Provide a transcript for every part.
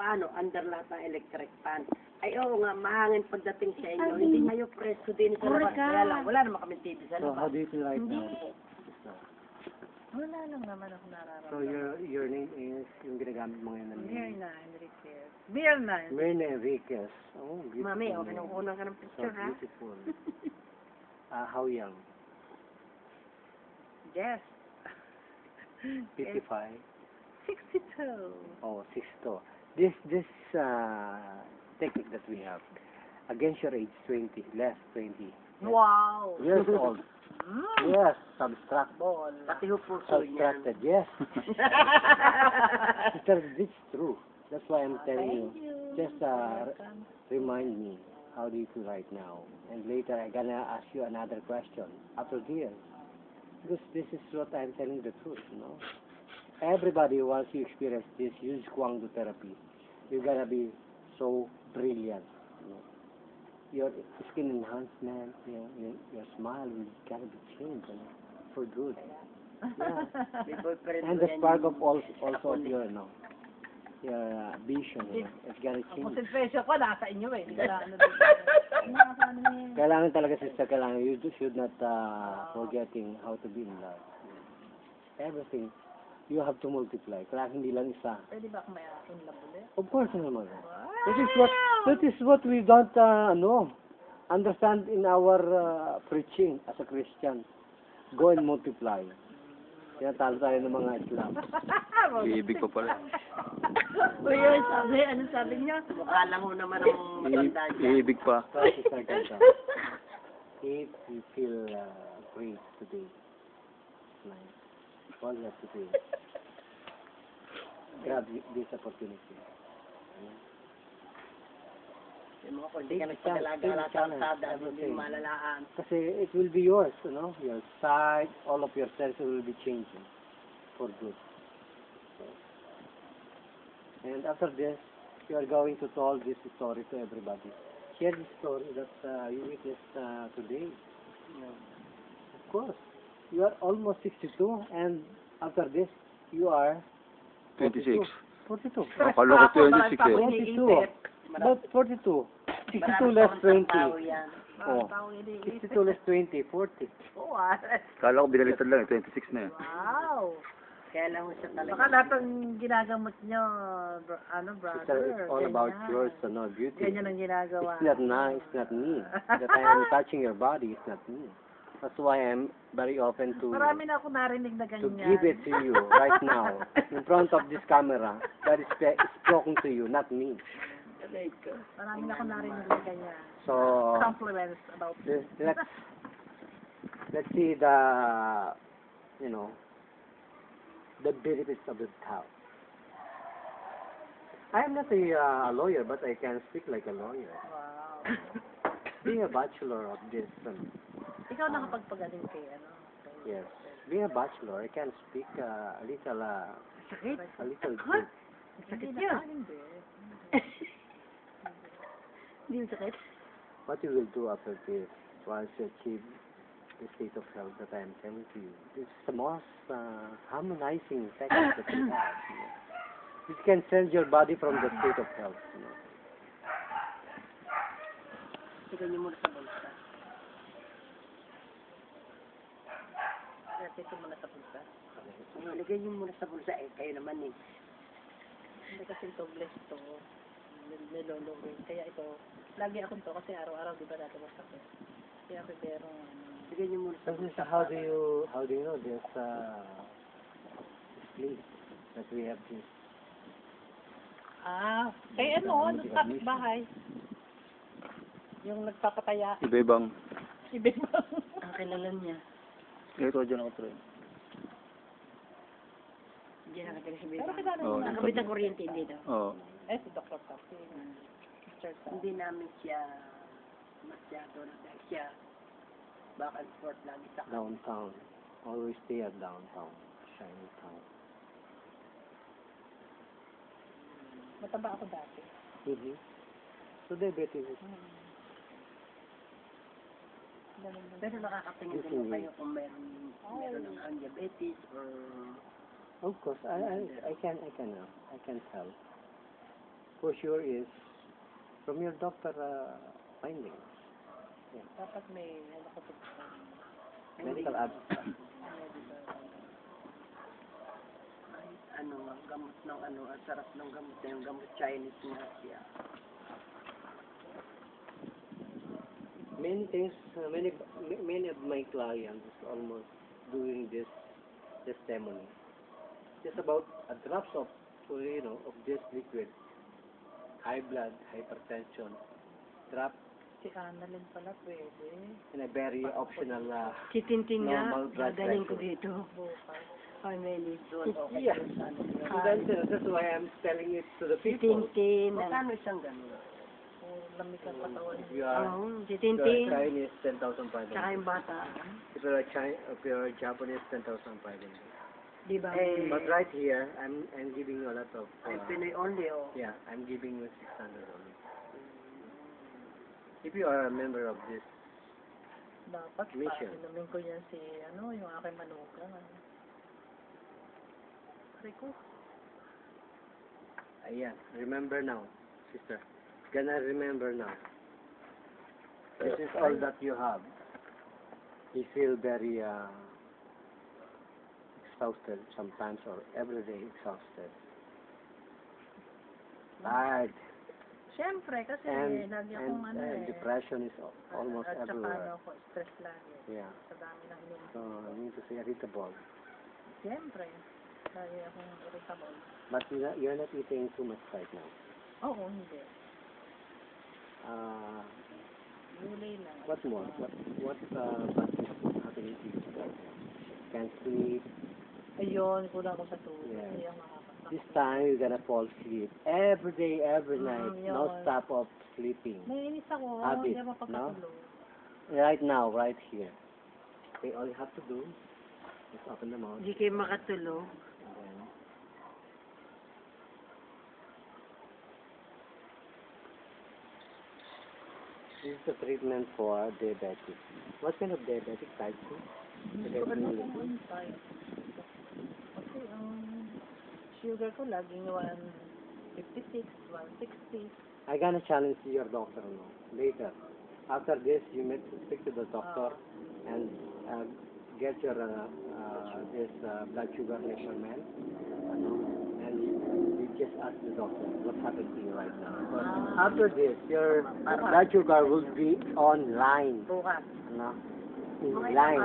paano, under lahat ng electric fan. Ay, oo nga, mahangin pagdating sa inyo. Hindi kayo presko din sa labas. Kaya lang, wala naman kami TV sa So, how labas. do you feel right now? Wala lang naman ako nararamdaman. So, your name is, yung ginagamit mo ngayon na name? Mirna Enriquez. Mirna. Mirna Enriquez. Oh, beautiful. Mami, okay, nakukunan ka ng So picture, ha? beautiful. How young? Yes. 55? 62. Oh, 62. This technique that we have, against your age, 20, less 20 Wow. years old. Yes, subtract. Ball. Pati ho puso niyan. Subtracted, yes. Sister, it's true. That's why I'm telling you. Just remind me, how do you feel right now? And later I'm gonna ask you another question after this. Because this is what I'm telling the truth, you know. Everybody, once you experience this, use Kwangdo therapy, you're gonna be so brilliant. You know. Your skin enhancement, your smile will gonna be changed, you know, for good. Yeah. May boyfriend And mo the yan spark yung- of also of your, you know, your vision, you know, it's gonna change. Concentration ko nasa inyo eh. Hindi na ano dito. Nasa ano eh. Kailangan talaga, sister, kailangan you should not forgetting how to be in love. Everything, you have to multiply. Kailangan hindi lang isa. Pwede ba akong may in love ulit? Of course naman. That is what we don't understand in our preaching as a Christian. Go and multiply. Tinatalo tayo ng mga Islam. Iibig pa pala. Uy, ano sabi niya? Mukha lang ho naman ang matanda niya. Iibig pa. So, Sister Ganda, if you feel great today, nice, all you have to do is grab this opportunity. Yung mga kung hindi ka nagpagala-gala sa kalsada, hindi mo malalaan. Kasi it will be yours, you know, your sight, all of your senses will be changing for good. So, and after this, you are going to tell this story to everybody. Share this story that you witnessed today. Of course, you are almost 62, and after this, you are 26. 42. Akala ko 26 eh. 42. But 42. 62 less 20. Tao yan. Oh. 62 less 20, 40. Oh, Akala ko binaliktad lang eh. 26 na eh. wow. Kaya lang ho siya talaga. Baka lahat ng ginagamot niyo, brother. Sister, it's all about ganyan. yours, no, beauty. Ganyan ang ginagawa. It's not nice, it's not me. That I am touching your body, it's not me. That's why I'm very open to Marami na ako narinig na to ganyan. give it to you right now in front of this camera that is talking to you, not me. Marami na ako narinig na ganyan. So Compliments about let's see the the benefits of the cow. I am not a lawyer, but I can speak like a lawyer. Wow. Being a bachelor of this, Ikaw nakapagpagaling kay ano? yes, being a bachelor, I can speak a little Sakit? a little bit. Sakit yun. Hindi. Hindi yung sakit. What you will do after this, once you achieve the state of health that I am telling to you, it's the most harmonizing technique that you have. You know. It can change your body from the state of health. You know. Tignan niyo muna sa bulsa. Kasi ito muna sa bulsa. Lagay niyo muna sa bulsa eh. Kayo naman eh. Hindi kasi ito blessed to. Nilolowin. Kaya ito, lagi akong to kasi araw-araw di ba natin masakit. Kaya ako merong Lagay niyo muna sa So, bulsa. how do you know this sleep that we have this? kaya ano sa bahay. Yung nagpapataya. Iba-ibang. Iba-ibang. Ang kilala niya. Ito dyan ako try. Hindi nakatali sa Pero bibig. kilala Oo, mo na. Nakabit ang kuryente, hindi daw. Oo. Si Dr. Tafi. Mr. Tafi. Hindi namin siya masyado na dahil siya back and forth lagi sa Downtown. Always stay at downtown. Shiny town. Mataba ako dati. Mm-hmm. So, diabetes is Pero nakakatingin din kayo kung meron ng diabetes or of course, I can tell. for sure is from your doctor findings. Dapat may, ano ko ito, Medical abstract. Ano, gamot ng ano, ang sarap ng gamot na yung gamot Chinese na siya. Many things, many of my clients almost doing this testimony. Just about a drops of, of this liquid, high blood, hypertension, drop si Annalyn pala pwede. in a very optional Si Tintin nga, normal blood dadaling ko pressure. dito. Bukas. Family doon, okay. Yeah. That's why I'm telling it to the Si people. Tintin. Magkano isang ganun? Kung lamig ang katawan. If you are, Si if you are Tintin. Chinese, Tsaka 10,500. yung bata. If you are Japanese, 10,500. Di ba? Eh, But right here, I'm giving you a lot of. ay, Pinoy only, oh. Yeah, I'm giving you 600 only. If you are a member of this, Dapat pa, Mission. inumin ko yan si, ano, yung aking manuka. Rico. yeah, remember now, sister. Gonna remember now. This is all that you have. You feel very exhausted sometimes, or every day exhausted. Tired. Siyempre, kasi And, lagi akong ano eh. depression is almost at saka ano everywhere. ako, stress lagi. Yeah. Sa dami ng iniisip. So, I mean to say irritable. Siyempre, lagi akong irritable. But you're not eating too much right now. Oo, hindi. Gulay lang. What more? What bad is happening to you right now? Can't sleep. Ayun, kulang ko sa tubig. Yeah. Hindi ako makakasama. This time you're gonna fall asleep every day, every night, yun. no stop of sleeping. Naiinis ako, Habit, hindi ako mapagkatulog. Right now, right here. Okay, all you have to do is open the mouth. Hindi kayo makatulog. And then, this is the treatment for diabetic. What kind of diabetic type 2? Hindi ko alam kung ano tayo. Kasi ang sugar ko laging 156, 160. I'm gonna challenge your doctor now, later. After this, you may speak to the doctor and get your this blood sugar measurement, and you just ask the doctor what happened to you right now. After this, your blood sugar will be online, Bukas. in line,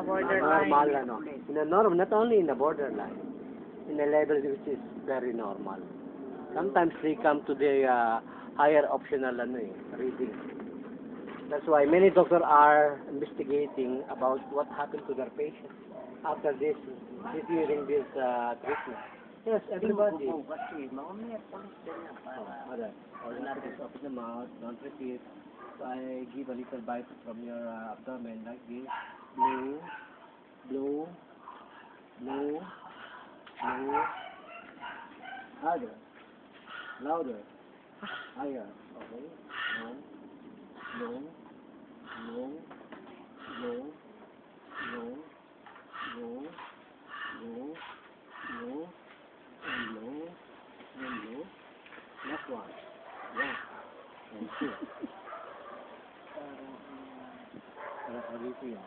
borderline. normal, in a normal, not only in a borderline, in a level which is very normal. Sometimes they come to the higher optional reading. That's why many doctors are investigating about what happened to their patients after this, during this treatment. Yes, everybody. Kasi, mamaya polis din na para. All you have to do is open the mouth, don't repeat. So I give a little bite from your abdomen like this. Blow, blow, blow, blow. Harder, louder, higher. Okay. Blow, blow, blow, blow, blow, blow, blow, blow, and blow, and blow. Last one. One. And two. Para sa dito yun.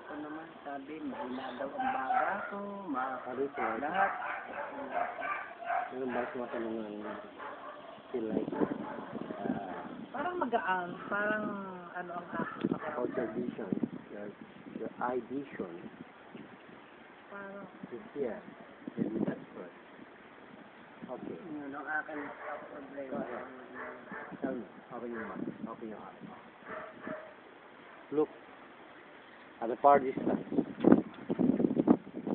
Ito naman sabi, mahina daw ang baga ko, Dito, lahat. yung ba sumasalungan feel like Parang magaan, parang ano ang aking about your vision, your eye vision parang is here. Maybe that's first. Okay. Yun ang akin problema. Tell me, open your mouth, open your eyes. Look at the far distance.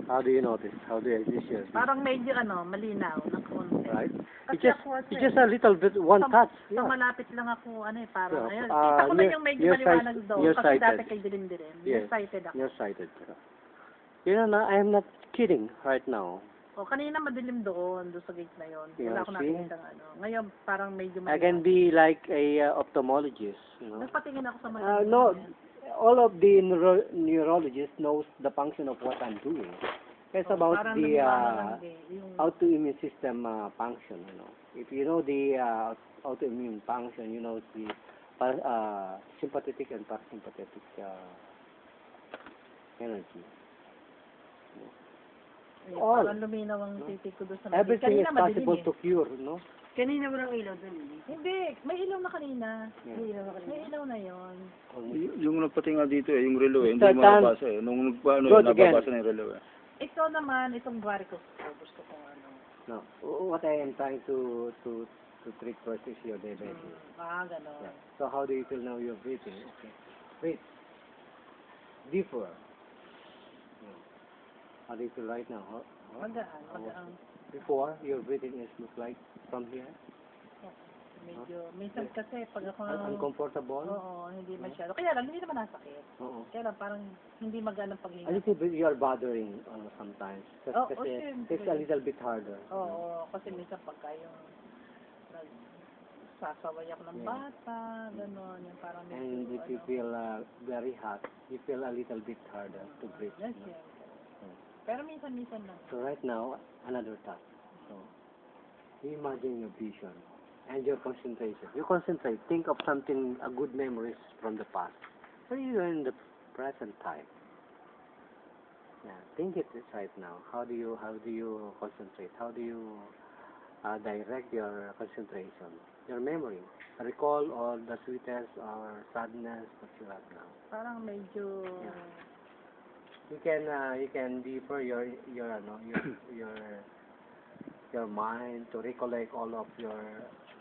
How do you notice? How do you this your parang medyo ano, malinaw ng konti. right? Kasi It's just a little bit one touch. So, Yeah. malapit lang ako, ano eh, parang, Yeah. ayun. Kita ko na yung medyo You're maliwanag sighted. doon. You're Kasi sighted. dati kay dilim-dilim. Yes. Excited ako. You're sighted. You know, I am not kidding right now. O, kanina madilim doon sa gate na yon. Yeah, Wala ako see? nakikita ng ano. Ngayon, parang medyo I can be like a ophthalmologist, you know. Nagpatingin ako sa maliwanag. No, all of the neurologists knows the function of what I'm doing. It's about Parang the lumilano lang din. Yung, autoimmune system function, you know. If you know the autoimmune function, you know the sympathetic and parasympathetic energy. all. parang luminaw ang titig ko doon sa Everything is Kanina madilim possible eh. to cure, no? Kanina walang ilaw dun, hindi. Hindi, may ilaw na kanina. Yeah. May ilaw na yon. Yung nagpatinga dito eh, yung relo eh, hindi Mr. mo Tan, nabasa eh. Nung nagpaano, good again. nababasa na yung relo eh. Ito naman, itong varicose ko. Gusto ko ano. No. What I am trying to treat first is your diabetes. Gano'n. Yeah. So how do you feel now you're breathing? Okay. Breathe. Deeper. Yeah. How do you feel right now? Magaan, magaan. Before, your breathing is look like from here? Medyo, minsan kasi pag ako, Uncomfortable? oo, hindi masyado. Kaya lang, hindi naman nasakit. Oo. Kaya lang, parang hindi magana A paghinga. little bit you are bothering sometimes. Oh, Kasi syempre. it's a little bit harder. Oo, kasi minsan pagka yung sasaway ako ng Yeah. bata, gano'n, yung parang medyo, And if you feel very hot, you feel a little bit harder to breathe. yes, no? yes. Pero minsan-minsan lang. So right now, another task. So you imagine your vision and your concentration. You concentrate. Think of something, a good memories from the past. So you're in the present time. Yeah, think it right now. How do you concentrate? How do you direct your concentration, your memory? Recall all the sweetness or sadness that you have now. Parang medyo, You can deeper your mind to recollect all of your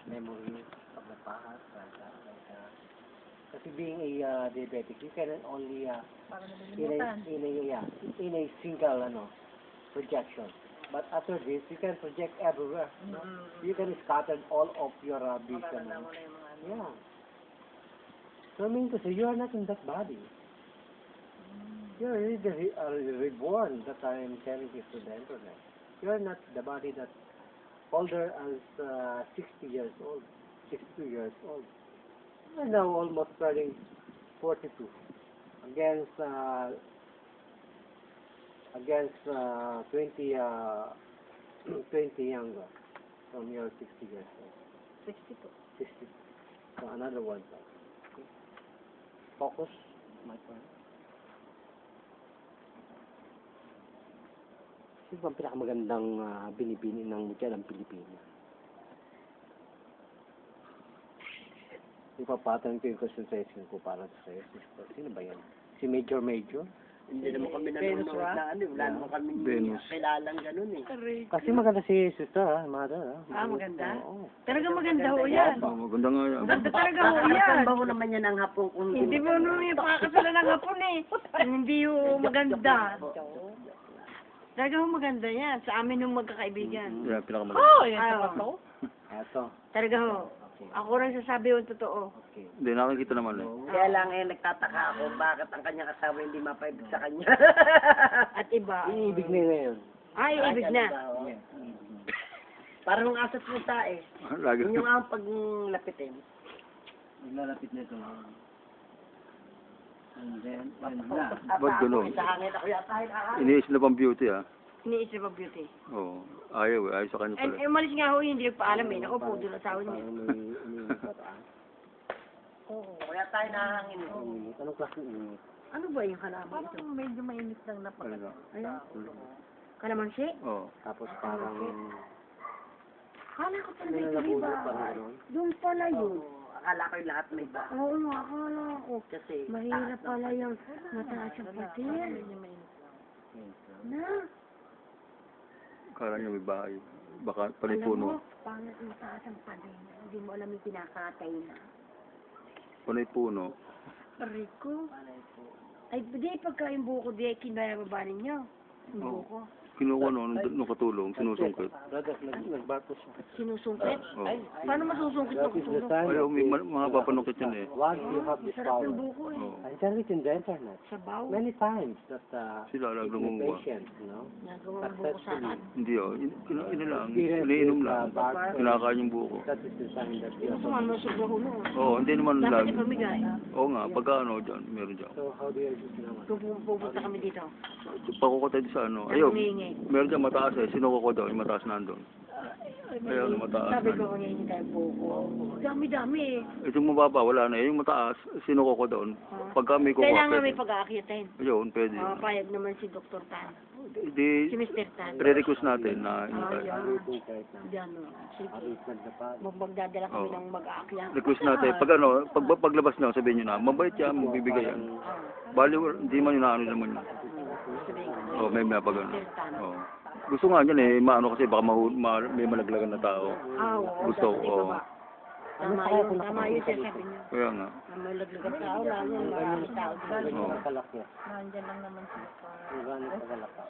memories of the past. Kasi being a diabetic, you can only parang in nalilimutan. a single projection. But after this, you can project everywhere. No? You can scatter all of your vision. Yeah. So I mean to say, you are not in that body. You are really reborn. That I am telling you to the internet. You are not the body that older as 60 years old, 62 years old. You are now almost turning 42. Against 20 younger from your 60 years old. 62. 60. So another one. Okay. Focus, my friend. Sino ba ang pinakamagandang binibini ng mutya ng Pilipinas? Ipapatan ko yung concentration ko para sa iyo. Sino ba yan? Si Major? Hindi naman kami nanonood na ano, wala naman kami Venus. kilalang ganun eh. Kasi maganda si sister, mother. Maganda? Oo. Talagang maganda ho yan. Oh, maganda nga yan. Maganda talaga ho yan. Ang baho naman yan ng hapon kung Hindi mo nung ipakasala ng hapon eh. Hindi yung maganda. Talaga ho maganda yan. Sa amin yung magkakaibigan. Yan, pinakamaganda. Oh, yan sa to. Eto. Talaga ho. Okay. Ako rin sasabi yung totoo. Okay. Hindi, nakikita naman eh. Kaya lang nagtataka ako bakit ang kanyang asawa hindi mapaibig sa kanya. At iba. Iibig na yun. Ay, ibig na. Yes. Parang ang asat mo tae. Lagi. Yun yung ang paglapitin. Naglalapit na ito. And then, wala. Ba't ganun? Sa hangin ako yata Iniisip na pang beauty ah. Iniisip ang beauty. Oo. Ayaw eh. Ayaw sa kanya And pala. umalis nga ho, hindi nagpaalam eh. Ako po, doon asawa niya. Parang may paraan. Oo, kaya tayo nahangin. Anong klaseng init? Ano ba yung halaman ito? Parang medyo mainit lang na pag Talaga. Ayan. Kalamansi? Oo. Tapos parang Kala ko pala may ito, nalabulot, diba? parang gano'n. Doon pala yun. Akala ko yung lahat may ba. Oo nga, akala ko. Kasi Mahirap pala yung mataas ang patir. medyo mainit lang. Na, Kala niya may bahay. Baka pala yung alam puno. mo, pangit yung taas ang pader. Hindi mo alam yung pinakatay na. Panay puno. Rico. Ay, di pagka yung buko di, kinababa ninyo. Yung buko. Kinuha nung katulong, sinusungkit. Brother, nagbarko siya. Sinusungkit? Oh. Paano masusungkit That ng is the tulong? sign Ayaw, of may mga papanukit yan eh. once you have this Sarap power. ng buko eh. Oh. I tell it in the internet Sabaw. many times that Sila lang it's gumawa. patient, you know. Nagawa ng buko sa akin. Hindi oh, ino lang, Experience iniinom with, lang. bark. Kinakain yung buko. That is the sign that you Gusto have. nga masog na hulo. Oo, hindi naman Dapat lagi. ipamigay. Oo nga, pagka ano dyan, meron dyan. So how do you use naman? Kung pupunta kami dito. Pakukotay sa ano. Sabi Ayaw, humihingi. meron dyan mataas eh. Sinuko ko daw, yung mataas nandun. Ayaw na mataas. Sabi ko kung hindi tayo buko. Dami-dami eh. Itong mababa, wala na. Yung mataas, sinuko ko doon. Pagka may kukuha, Kailangan may pwede. pag-aakitin. Ayun, pwede. Payag naman si Dr. Tan. Di, Si Mr. Tan. pre-request natin na Diyan o. Sige. Nagdapal. Magdadala kami Oo. ng mag-aakyat. request natin. Pag ano, paglabas nyo, sabihin nyo na, mabait yan, magbibigay yan. Bali, hindi man yun na ano naman yun. Sabihin ko. Oh, may pag ano. Oh. Gusto nga yan eh, maano kasi baka may malaglagan na tao. Oo. Gusto, dapat oo. ibaba. Tama yun. Tama yun siya sabi niya. Kaya nga. May laglagan tao lalo. Maraming tao. Oo. Kalaki. Nandiyan lang naman sila. Ang ganit na kalaki.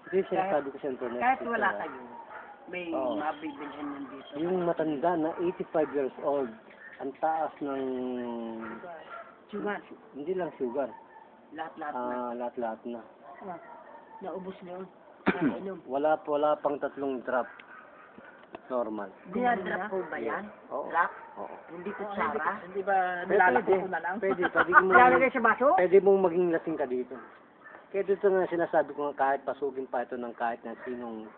Ito yung sinasabi ko sa internet. Kahit wala kayo, may Oo. mabibilhan yan dito. Yung matanda na 85 years old, ang taas ng, Sugar. hindi lang sugar, Lahat-lahat na. lahat-lahat na. Naubos niyo. Inom. Wala pang 3 drop. Normal. Dinadrop po ba yan? Oo. Drop? Oo. Hindi kutsara? Hindi ba Pwede, nilalako ko na lang? pwede Lalagay sa baso? pwede mong maging lasing ka dito. Kaya dito nga sinasabi ko nga kahit pasugin pa ito ng kahit na sinong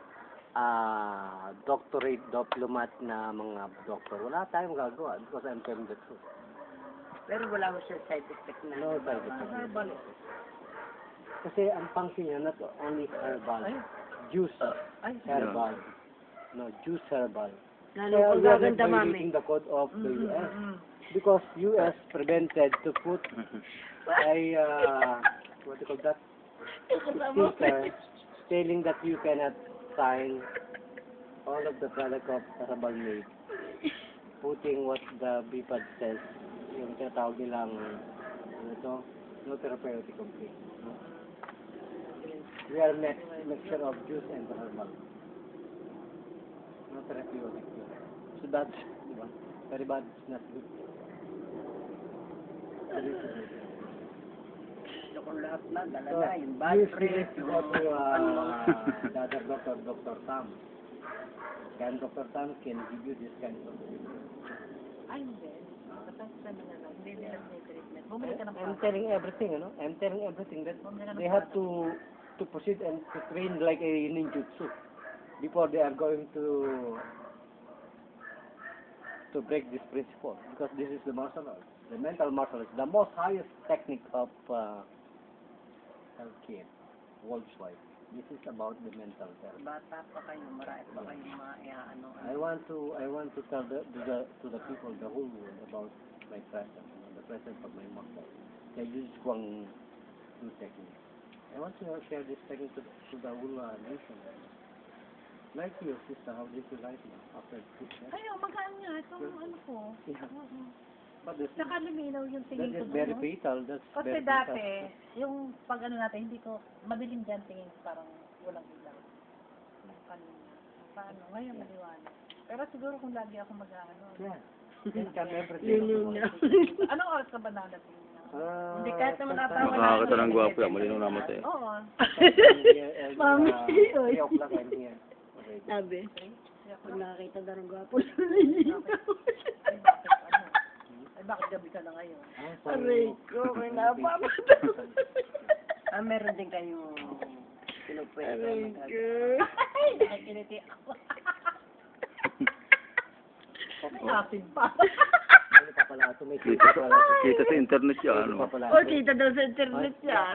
doctorate, diplomat na mga doktor, wala tayong gagawa because I'm telling the truth. Pero wala mo siya side effect na. No side effect. Kasi ang function niya not only herbal, juice herbal. No, juice herbal. Lalo Kaya kung we are gaganda, mami. violating the code of the US. Because US prevented to put a, what do you call that? Sticker telling that you cannot sign all of the product of herbal made. Putting what the BPAD says, yung tinatawag nilang, ano ito, no therapeutic complete. No? We are mixture of juice and herbal. No therapeutic. So that's, di ba? Very bad, it's not good. So this is it. Gusto ko lahat na, So, dalaga, yung bad you trip, go to the other doctor, Dr. Tam. Can Dr. Tam can give you this kind of Ay, hindi. Kapag sa mga lang, hindi nila may treatment. Bumili ka ng I'm telling everything, you know. I'm telling everything that they have to proceed and to train like a ninjutsu before they are going to break this principle, because this is the martial art. The mental martial art, the most highest technique of healthcare worldwide. This is about the mental health. bata pa kayo, marami pa kayo ano. I want to tell to the people, the whole world, about my presence, the presence of my muscle. Kaya use ko ang new technique. I want to share this technique to the whole nation. Like you, sister, how do you feel right now after this? Ayaw, magaan nga. Itong ano ko. Yeah. But this, Saka luminaw yung that tingin ko is very doon. fatal. That's Kasi very dati, fatal. yung pag ano natin, hindi ko, madilim dyan tingin ko parang walang ilaw. Yung kanina. Paano? Ngayon maliwanag. Pero siguro kung lagi ako mag-ano. Yeah. Then come everything. Anong oras ka ba nadating? Hindi kahit naman natawa Nakakita ng gwapo yan, malinaw naman tayo. Oo. Mami, 3 o'clock I'm here. Okay. Sabi. Pag nakakita daw ng gwapo. Ay, bakit ano? Ay, bakit gabi ka na ngayon? Aray ko, may napapata. Meron din kayong pinupwede. Aray ko. Ay, nakikiliti ako. Asin pa. Ano pa pala ito? May Kita, kita sa internet yan, Ano ano. pa pala O, ito? kita daw sa internet yan.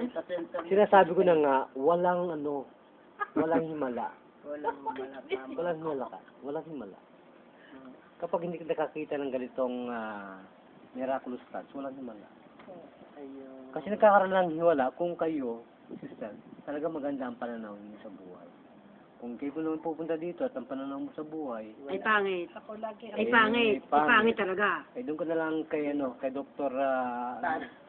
Sinasabi ko na nga, walang himala. Walang malapam. Walang himala ka. Walang himala. Kapag hindi ka nakakita ng ganitong miraculous touch, walang himala. Ayun. Kasi nagkakaroon ng hiwala kung kayo, sister, talaga maganda ang pananaw niyo sa buhay. Kung kayo naman pupunta dito at ang pananaw mo sa buhay, Ay pangit. Ako lagi. Ay pangit. Ay pangit talaga. eh doon ka na lang kay kay Dr.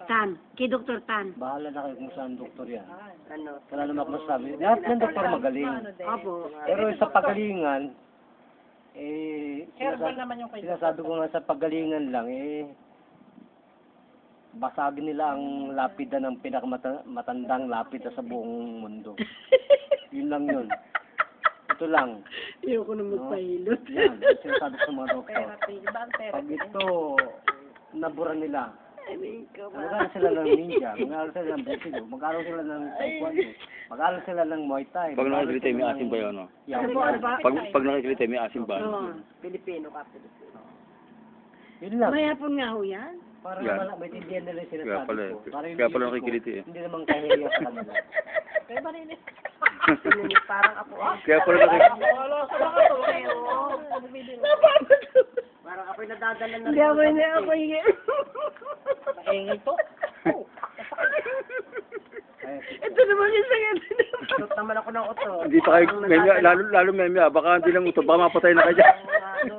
Tan. Kay Dr. Tan. Bahala na kayo kung saan doktor yan. Ano? Wala naman ako masabi. Lahat ng doktor magaling. Opo. Pero sa pagalingan, Herbal naman yung kayo. sinasabi ko nga sa pagalingan lang, basagin nila ang lapida ng pinakamatandang lapida sa buong mundo. Yun lang yun. Ito lang. Ayoko na magpahilot. Yan, sinasabi ko sa mga doktor. Therapy. Iba ang Pag therapy. ito, nabura nila, I mean, come on. mag-aaral sila ng ninja, mag-aaral sila ng busido, mag-aaral sila ng taekwondo, mag-aaral sila ng muay thai. Pag nakikiliti, may asim ba yun, no? Yan. Ano ba? Pag nakikiliti, may asim ba? Oo. Pilipino ka, Pilipino. Yun lang. May hapon nga ho yan. Para Yan. naman maintindihan nila yung Kaya sinasabi pala, ko. Para yung kaya pala isip ko, nakikiliti eh. hindi naman kahiya sa kanila. Kaya marinis. Parang ako, Kaya pala nakikiliti. Wala sa mga to. parang ako'y nadadala na Hindi ako hindi ako hindi. Maingay to. Ito naman yung sakit. Shoot naman ako ng uto. Hindi pa kayo, memya, lalo memya, baka hindi lang ito, baka mapatay na kayo dyan. Ano?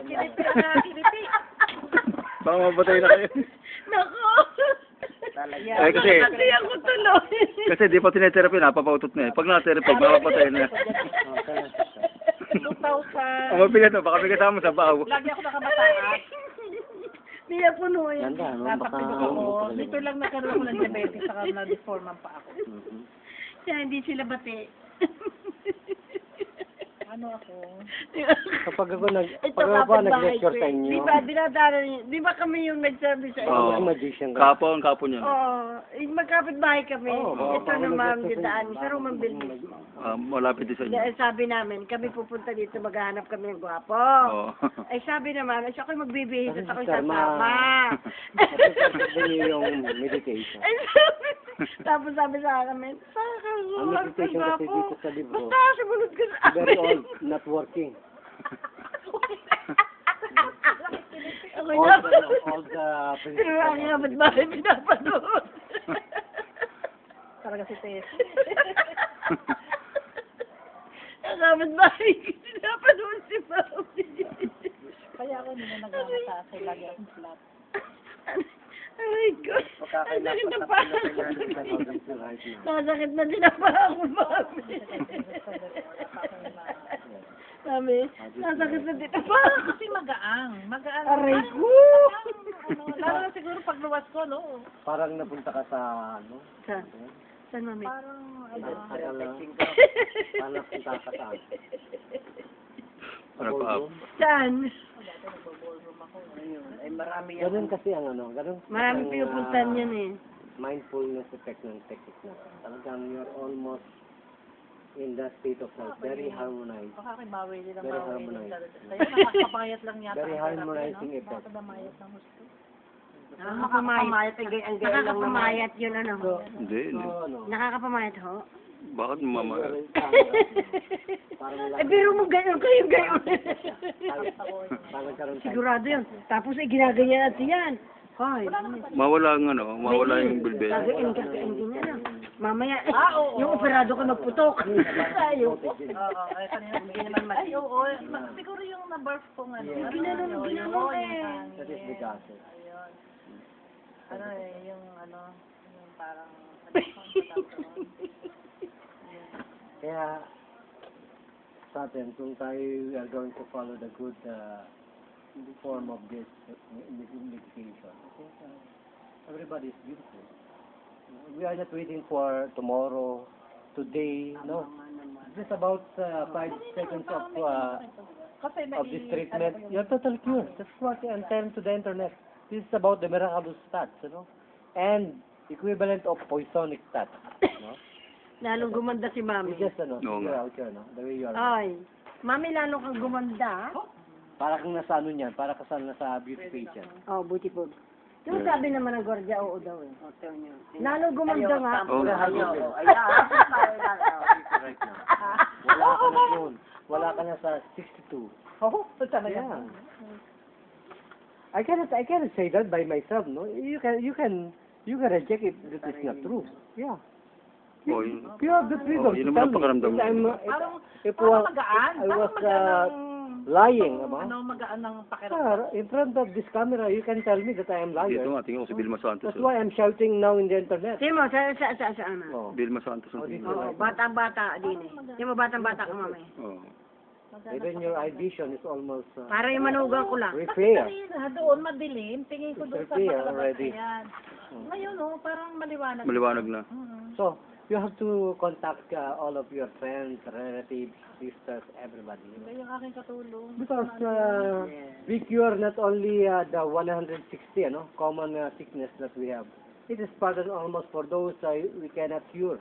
Kiliti na kiliti. Baka mapatay na kayo. Nako. Talaga. Eh, kasi, Kasi ako tuloy. kasi di pa tinetherapy, napapautot na eh. Pag na-therapy, mapapatay na. 2,000. Ang mabigat na, baka may kasama sa bahaw. Lagi ako nakamataan. Hindi ako no yan. Ganda, no? Baka... Napapilok ako. Dito lang nagkaroon ako ng diabetes saka na-deforman pa ako. Kaya hindi sila bati. Ano ako? Kapag ako Ito pag ako kapitbahay nag-lecture ko sa eh. inyo, Di ba, dinadala niyo? Di ba kami yung nagsabi sa inyo? Oo. ako magician ka. Kapon, kapon yan. Oo. Magkapit-bahay kami. Oo, Ito naman didaan sa Roman Building. Malapit din sa inyo. Dahil sabi namin, kami pupunta dito, maghahanap kami ng gwapo. Oo. Ay sabi naman, ay ako'y magbibihis at ako'y Sister, sasama. Mapapagod niyo yung meditation. Ay, tapos sabi sa amin, Ang meditation kasi dito sa libro, basta sumunod ka sa very amin. old, not working. Ako'y All dapat. the Pero ang yamat bahay pinapanood. Talaga si Tess. Ang yamat bahay pinapanood si Mami. Kaya ako hindi na nagmamata kasi lagi akong flat. Ay, God. Nasakit na pa ako. Nasakit na din ang pa ako, Mami. Mami, nasakit na din ang pa ako. Kasi magaang. Magaang. Aray ko. Ano, lalo na siguro pag luwas ko, no? Parang napunta ka sa, Saan? Saan, Mami? Parang, ano, parang napunta ka sa, Ano pa? Saan? Ay, marami yan. ganun kasi ang ganun. Marami pinupuntan yan eh. Mindfulness effect ng technique na. Talagang you're almost in that state of life, very harmonized. baka kibawi din ang Very bawi. harmonized. Kaya nakakabayat lang yata. Very ang therapy, harmonizing no? effect. Baka damayat ng gusto. Nakakapamayat. Ang gay lang naman. Nakakapamayat yun ano. Hindi, hindi. Nakakapamayat ho. Bakit mamaya? Parang Eh, pero mo gayon kayo gayon. parang karoon tayo. Sigurado yun. Tapos eh, ginaganyan natin yan. Hoy. Mawala ang mawala yung bilbil. Gagawin ganyan. Mamaya, yung operado ko nagputok. Tayo. Oo, ay kanina hindi naman mali. Ay, oo. Siguro yung na-birth kong ano. Ginanon eh. That is the gases. Ayun. Ano eh, yung ano, yung parang, Kaya sa atin, kung tayo are going to follow the good form of this medication, everybody is beautiful. We are not waiting for tomorrow, today, no. Just about 5 seconds kasi of this treatment, you're totally cured. That's what I'm telling to the internet. This is about the miraculous stats, and equivalent of poisonic stats, no. Lalong gumanda si Mami. It's just Oo you're nga. out here, no. The way you are. Ay. Mami, lalo kang gumanda. Para kang nasa ano niyan, para ka nasa beauty pageant. Oh, buti po. Yung sabi naman ng gwardiya, oo daw eh. Lalo gumanda nga. Oo. Right now. Wala ka na doon. Wala ka na sa 62. Oo, talaga. Yeah. I cannot say that by myself, no. You can reject it. That is not true. Yeah. Oh, yun. You have the freedom Oh, yun to naman tell ang pakiramdam me. mo. Parang, If parang magaan. I Parang was magaan ng, lying about. magaan ng Sir, pakiramdam. in front of this camera, you can tell me that I am Dito liar. nga, tingin ko si Vilma Santos. That's why I'm shouting now in the internet. Timo, sa ano? Oh. Vilma Santos ang Oh, tingin dito. ko. Oo, batang-bata din eh. Timo, batang-bata ka mamay. Oh. Even your eye vision is almost Para yung manugang ko lang. repair. Kanina, doon madilim. Tingin ko doon sa Repair makalabas already. na yan. Ngayon, parang maliwanag. Maliwanag na. So, you have to contact all of your friends, relatives, sisters, everybody. Iba yung aking katulong. Because we cure not only the 160 common sickness that we have. It is pardon almost for those we cannot cure.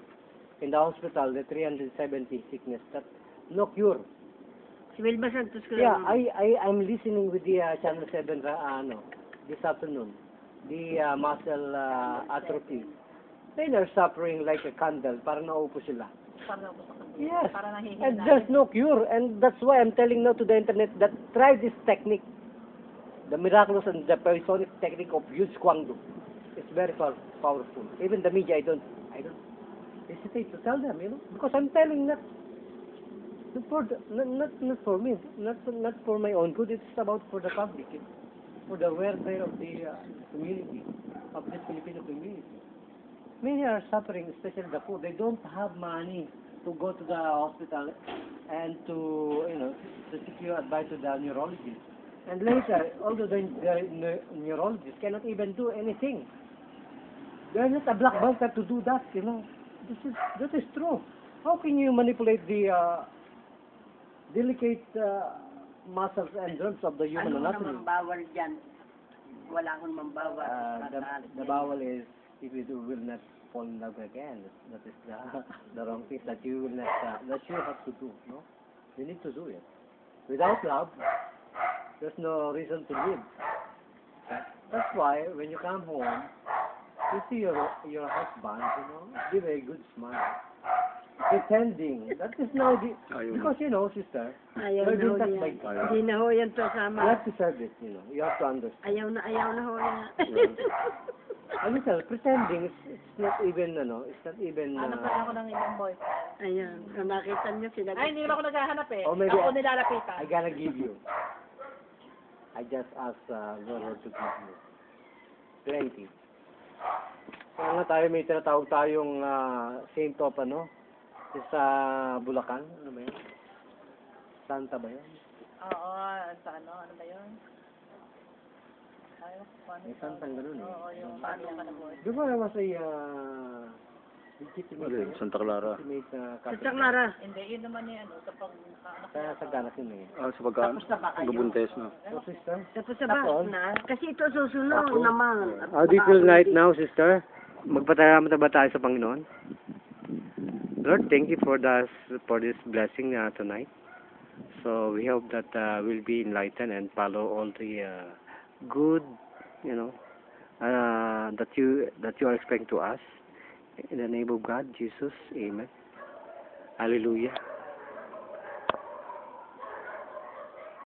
In the hospital, the 370 sickness, that no cure. Si Wilma Santos ko Yeah, lang. I'm listening with the Channel 7 this afternoon. The muscle atrophy. They are suffering like a candle. Parang naupo sila. Parang ako sa kanila. Yes. Parang nahihina. And there's no cure. And that's why I'm telling now to the internet that try this technique. The miraculous and the Perisonic technique of Yu Kwangdu. It's very powerful. Even the media, I don't hesitate to tell them, because I'm telling that not for me, not for my own good. It's about for the public, for the welfare of the community, of this Filipino community. Many are suffering, especially the poor. They don't have money to go to the hospital and to secure advice to the neurologist. And later, although the neurologist cannot even do anything, they're not a black bunker to do that. That is true. How can you manipulate the delicate muscles and nerves of the human Ano anatomy? naman bawal dyan? Wala akong mambawal. The bowel is if you will not fall in love again. That is the wrong thing that you will not that you have to do. No, you need to do it. Without love, there's no reason to live. That's why when you come home, you see your husband, give a good smile. Pretending. That is now Ayun. because sister, Ayaw you're na ho being touched by yan. God. Hindi na ho yan to You sama. have to serve it, you have to understand. Ayaw na ho yan. Pretending it's not even it's not even Hanap na ako ng ibang boyfriend. Ayan, kung nakita niyo sila. Ay, hindi naman ako naghahanap eh. Or maybe Ako nilalapitan. I gotta give you. I just ask Lord to give you 20. So nga tayo may tinatawag tayong Saint of sa Bulacan, ano ba yun? Santa ba yun? Oo, sa ano ba yun? Ay, paano? May santang ganun eh. Oo, yung paano ka na boy. Di ba was a legitimate Alin, Santa Clara. Sa Clara. Hindi, yun naman yung sa pag... Kaya sa ganas yun eh. Ah, sa pagkaan. Gabuntes na. So sister? Tapos sa ba? Kasi ito susunod naman. How do you feel right now, sister? Magpatalamat na ba tayo sa Panginoon? Lord, thank you for this blessing tonight. So we hope that we'll be enlightened and follow all the good, that you are expecting to us. In the name of God, Jesus, Amen. Hallelujah.